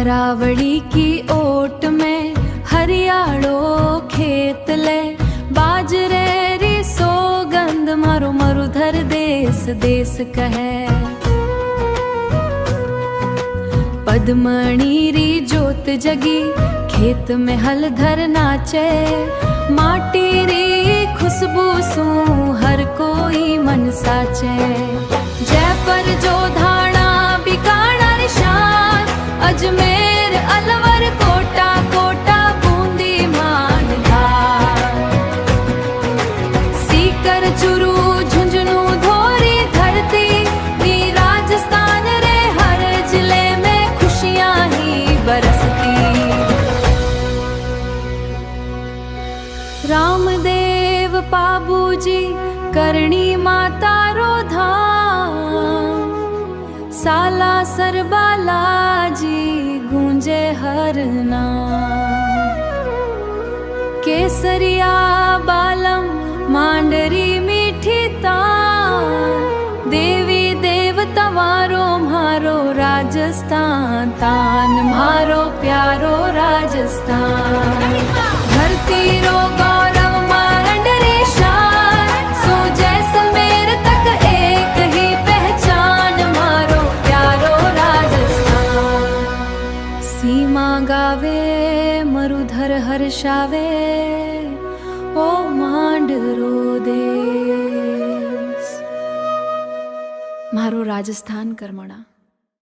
अरावली की ओट में हरियालो खेत ले, बाजरे री सोगंध मारो मरुधर देश देश कहे। पद्मणी री जोत जगी खेत में हलधर नाचे, माटी री खुशबू सू हर कोई मन साचे। जय पर जो धाणा बिकाणा शान, अजमेर अलवर कोटा कोटा बूंदी मानधार। सीकर चुरू झुंझुनू धोरी धरती नी, राजस्थान रे हर जिले में खुशियां ही बरसती। रामदेव बाबूजी करणी माता रो धाम, साला सरबालाजी गूंजे हर नाम। केसरिया बालम मांडरी मीठी तान, देवी देवता मारो म्हारो राजस्थान तान, म्हारो प्यारो राजस्थान। धरती रो गौरव मांडरी शान, सो जैसलमेर तक एक ही पहचान, म्हारो प्यारो राजस्थान। सीमा गावे मरुधर हर्षावे, ओ मांडरो देश। म्हारो राजस्थान कर्मणा।